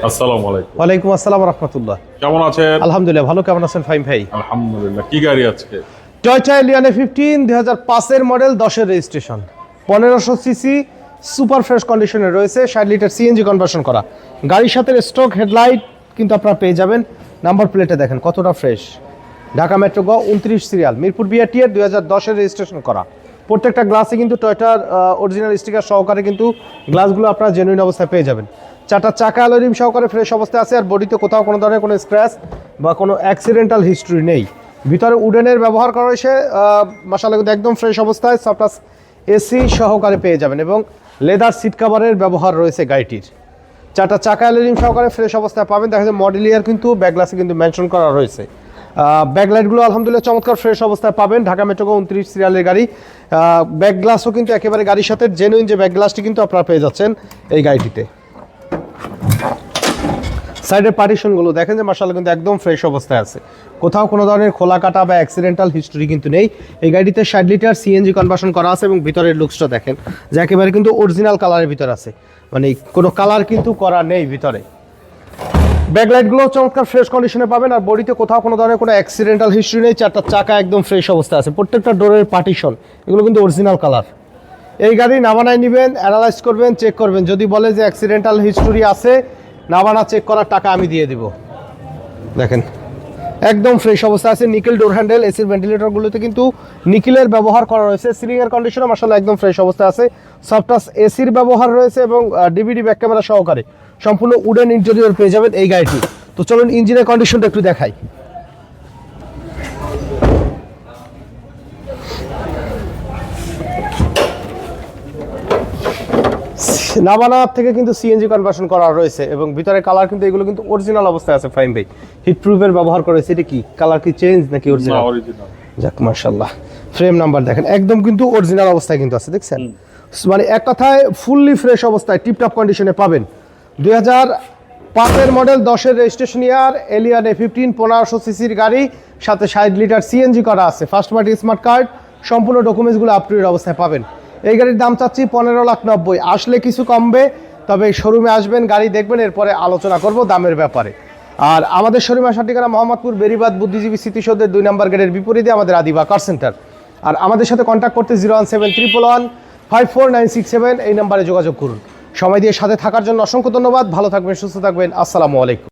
আসসালামু আলাইকুম। ওয়ালাইকুম আসসালাম রাহমাতুল্লাহ। কেমন আছেন? আলহামদুলিল্লাহ ভালো, কেমন আছেন ফাহিম ভাই? আলহামদুলিল্লাহ। কি গাড়ি আজকে? টয়োটা এলিয়ন A15 2005 এর মডেল, 10 এর রেজিস্ট্রেশন, 1500 সিসি, সুপার ফ্রেশ কন্ডিশনে রয়েছে, 60 লিটার সিএনজি কনভার্সন করা। গাড়ির সাথে স্টক হেডলাইট কিন্তু আপনারা পেয়ে যাবেন। নাম্বার প্লেটে দেখেন কতটা ফ্রেশ। ঢাকা মেট্রো গ 29 সিরিয়াল, মিরপুর বিআরটি এর 2010 এর রেজিস্ট্রেশন করা। প্রত্যেকটা গ্লাসে কিন্তু টয়োটার অরিজিনাল স্টিকার সহকারে কিন্তু গ্লাসগুলো আপনারা জেনুইন অবস্থায় পেয়ে যাবেন। চারটা চাকা অ্যালয় রিম সহকারে ফ্রেশ অবস্থায় আছে, আর বডিতে কোথাও কোনো ধরনের কোনো স্ক্র্যাচ বা কোনো অ্যাক্সিডেন্টাল হিস্ট্রি নেই। ভিতরে উডেনের ব্যবহার করা হয়েছে, মাশাআল্লাহ কিন্তু একদম ফ্রেশ অবস্থায়, সফটাস এসি সহকারে পেয়ে যাবেন এবং লেদার সিট কাভারের ব্যবহার রয়েছে গাড়িটির। চারটা চাকা অ্যালয় রিম সহকারে ফ্রেশ অবস্থায় পাবেন। দেখা যায় মডেল ইয়ার কিন্তু ব্যাকগ্লাসে কিন্তু মেনশন করা রয়েছে। ব্যাকলাইটগুলো আলহামদুলিল্লাহ চমৎকার ফ্রেশ অবস্থায় পাবেন। ঢাকা মেট্রো 29 সিরিয়ালের গাড়ি। ব্যাকগ্লাসও কিন্তু একেবারে গাড়ির সাথে জেনুইন যে ব্যাকগ্লাসটি কিন্তু আপনারা পেয়ে যাচ্ছেন এই গাড়িটিতে। সাইডের পার্টিশনগুলো দেখেন যে মাশাআল্লাহ কিন্তু একদম ফ্রেশ অবস্থায় আছে, কোথাও কোনো ধরনের খোলা কাটা বা অ্যাক্সিডেন্টাল হিস্ট্রি কিন্তু নেই। এই গাড়িতে 60 লিটার সিএনজি কনভার্সন করা আছে এবং ভিতরের লুকসটা দেখেন যে একেবারে কিন্তু অরিজিনাল কালারের ভিতর আছে, মানে কোনো কালার কিন্তু করা নেই ভিতরে। ব্যাকলাইটগুলো চমৎকার ফ্রেশ কন্ডিশনে পাবেন, আর বডিতে কোথাও কোনো ধরনের কোনো অ্যাক্সিডেন্টাল হিস্ট্রি নেই। চারটা চাকা একদম ফ্রেশ অবস্থায় আছে, প্রত্যেকটা ডোরের পার্টিশন এগুলো কিন্তু অরিজিনাল কালার। এই গাড়ি নামানায় নেবেন, অ্যানালাইজ করবেন, চেক করবেন, যদি বলে যে অ্যাক্সিডেন্টাল হিস্ট্রি আছে, নামানা চেক করার টাকা আমি দিয়ে দিব। দেখেন একদম ফ্রেশ অবস্থা আছে। নিকেল ডোর হ্যান্ডেল, এসির ভেন্টিলেটরগুলোতে কিন্তু নিকেলের ব্যবহার করা রয়েছে। সিলিংয়ের কন্ডিশনও মাশাআল্লাহ একদম ফ্রেশ অবস্থা আছে। সফটাস এসির ব্যবহার রয়েছে এবং ডিভিডি ব্যাক ক্যামেরা সহকারে সম্পূর্ণ উডেন ইন্টেরিয়র পেয়ে যাবেন এই গাড়িটি। তো চলুন ইঞ্জিনের কন্ডিশনটা একটু দেখাই। নাভানা থেকে কিন্তু সিএনজি কনভার্সন করা রয়েছে এবং ভিতরে কালার কিন্তু এগুলো কিন্তু অরিজিনাল অবস্থায় আছে ফাহিম ভাই। হিট প্রুফের ব্যবহার করেছে। এটা কি কালার, কি চেঞ্জ নাকি অরিজিনাল? অরিজিনাল। যাক মাশাআল্লাহ। ফ্রেম নাম্বার দেখেন একদম কিন্তু অরিজিনাল অবস্থায় কিন্তু আছে, দেখছেন? মানে এক কথায় ফুললি ফ্রেশ অবস্থায় টিপটপ কন্ডিশনে পাবেন। 2005 এর মডেল, 10 এর রেজিস্ট্রেশন ইয়ার, এলিয়ন A15 1500 সিসির গাড়ি, সাথে 60 লিটার সিএনজি করা আছে, ফার্স্ট পার্টি স্মার্ট কার্ড, সম্পূর্ণ ডকুমেন্টসগুলো আপ টু ডেট অবস্থায় পাবেন। এই গাড়ির দাম চাচ্ছি 15,90,000। আসলে কিছু কমবে, তবে শোরুমে আসবেন, গাড়ি দেখবেন, এরপরে আলোচনা করব দামের ব্যাপারে। আর আমাদের শোরুমে আসার ঠিকানা মোহাম্মদপুর বেরিবাদ বুদ্ধিজীবী স্মৃতিসৌধের 2 নম্বর গেটের বিপরীতে আমাদের আদিবা কার সেন্টার। আর আমাদের সাথে কন্ট্যাক্ট করতে 01711154967 এই নাম্বারে যোগাযোগ করুন। সময় দিয়ে সাথে থাকার জন্য অসংখ্য ধন্যবাদ। ভালো থাকবেন, সুস্থ থাকবেন। আসসালামু আলাইকুম।